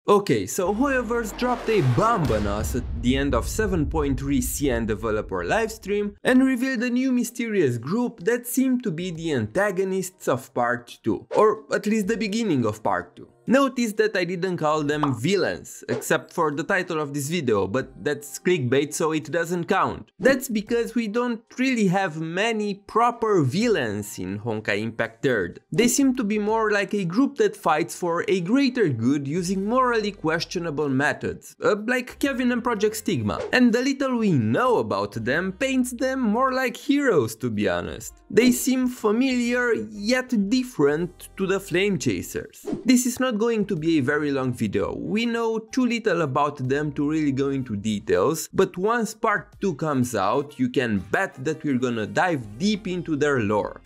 Okay, so HoYoverse dropped a bomb on us at the end of 7.3 CN developer livestream and revealed a new mysterious group that seemed to be the antagonists of part 2, or at least the beginning of part 2. Notice that I didn't call them villains, except for the title of this video, but that's clickbait so it doesn't count. That's because we don't really have many proper villains in Honkai Impact 3rd. They seem to be more like a group that fights for a greater good using morally questionable methods, like Kevin and Project Stigma. And the little we know about them paints them more like heroes, to be honest. They seem familiar yet different to the Flamechasers. This is not going to be a very long video. We know too little about them to really go into details, but once part 2 comes out, you can bet that we're gonna dive deep into their lore.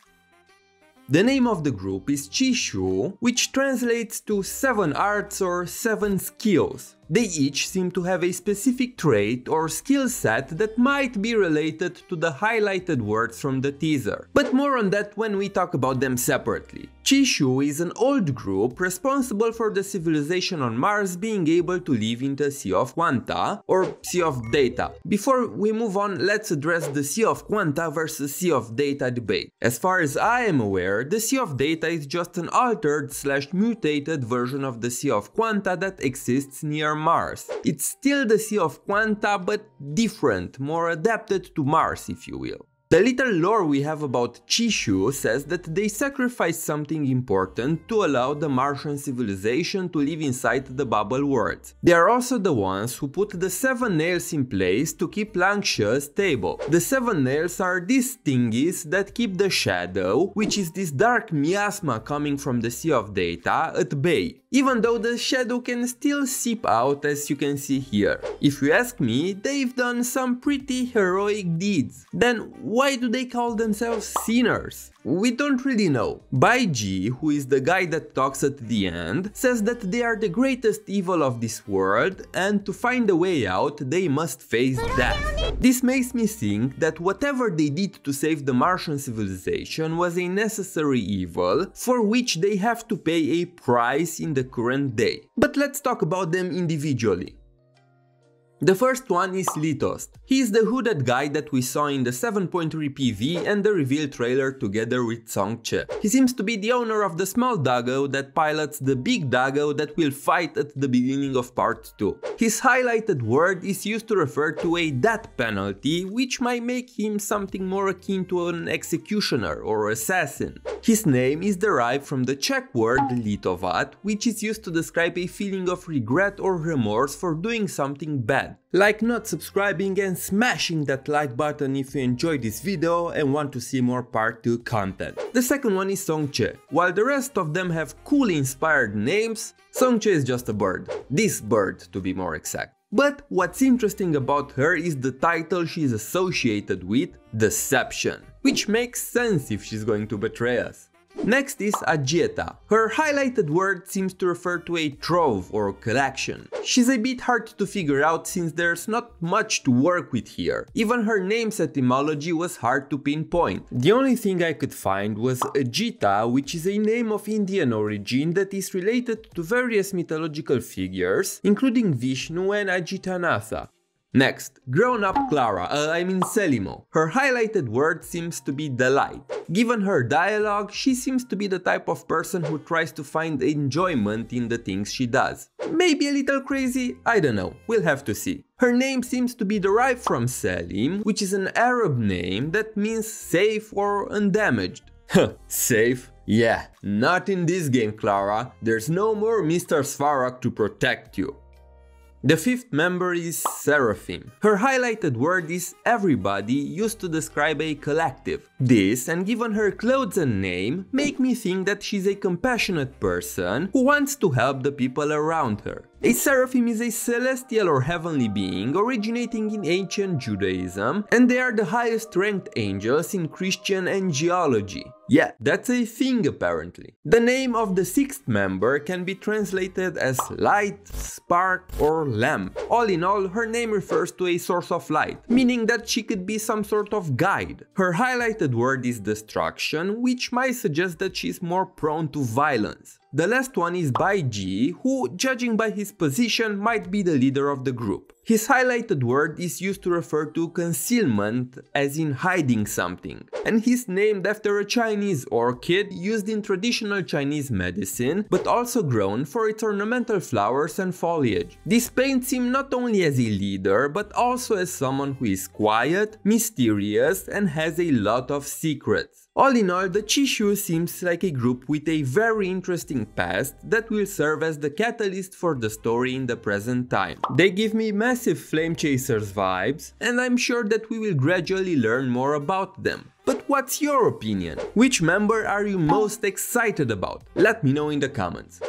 The name of the group is Qishu, which translates to 7 arts or 7 skills. They each seem to have a specific trait or skill set that might be related to the highlighted words from the teaser, but more on that when we talk about them separately. Chishu is an old group responsible for the civilization on Mars being able to live in the Sea of Quanta, or Sea of Data. Before we move on, let's address the Sea of Quanta versus Sea of Data debate. As far as I am aware, the Sea of Data is just an altered/mutated version of the Sea of Quanta that exists near Mars. It's still the Sea of Quanta, but different, more adapted to Mars, if you will. The little lore we have about Qishu says that they sacrificed something important to allow the Martian civilization to live inside the bubble world. They are also the ones who put the 7 nails in place to keep Langsha stable. The 7 nails are these thingies that keep the shadow, which is this dark miasma coming from the Sea of Data, at bay, even though the shadow can still seep out, as you can see here. If you ask me, they've done some pretty heroic deeds. Then why do they call themselves sinners? We don't really know. Baiji, who is the guy that talks at the end, says that they are the greatest evil of this world and to find a way out they must face death. This makes me think that whatever they did to save the Martian civilization was a necessary evil for which they have to pay a price in the current day. But let's talk about them individually. The first one is Litost. He is the hooded guy that we saw in the 7.3 PV and the reveal trailer together with Sonque. He seems to be the owner of the small doggo that pilots the big doggo that will fight at the beginning of part 2. His highlighted word is used to refer to a death penalty, which might make him something more akin to an executioner or assassin. His name is derived from the Czech word litovat, which is used to describe a feeling of regret or remorse for doing something bad. Like not subscribing and smashing that like button if you enjoyed this video and want to see more part 2 content. The second one is Sonque. While the rest of them have cool inspired names, Sonque is just a bird. This bird, to be more exact. But what's interesting about her is the title she's associated with, Deception, which makes sense if she's going to betray us. Next is Ajieta. Her highlighted word seems to refer to a trove or collection. She's a bit hard to figure out since there's not much to work with here. Even her name's etymology was hard to pinpoint. The only thing I could find was Ajieta, which is a name of Indian origin that is related to various mythological figures, including Vishnu and Ajitanatha. Next, grown-up Clara, Selimo. Her highlighted word seems to be delight. Given her dialogue, she seems to be the type of person who tries to find enjoyment in the things she does. Maybe a little crazy? I don't know, we'll have to see. Her name seems to be derived from Selim, which is an Arab name that means safe or undamaged. Safe? Yeah, not in this game, Clara. There's no more Mr. Svarak to protect you. The fifth member is Seraphim. Her highlighted word is everybody, used to describe a collective. This, and given her clothes and name, make me think that she's a compassionate person who wants to help the people around her. A Seraphim is a celestial or heavenly being originating in ancient Judaism, and they are the highest ranked angels in Christian angelology. Yeah, that's a thing apparently. The name of the sixth member can be translated as light, spark, or lamp. All in all, her name refers to a source of light, meaning that she could be some sort of guide. Her highlighted word is destruction, which might suggest that she's more prone to violence. The last one is Baiji, who, judging by his position, might be the leader of the group. His highlighted word is used to refer to concealment, as in hiding something, and he's named after a Chinese orchid used in traditional Chinese medicine, but also grown for its ornamental flowers and foliage. This paints him not only as a leader, but also as someone who is quiet, mysterious, and has a lot of secrets. All in all, the Qishu seems like a group with a very interesting past that will serve as the catalyst for the story in the present time. They give me massive Flamechasers vibes, and I'm sure that we will gradually learn more about them. But what's your opinion? Which member are you most excited about? Let me know in the comments.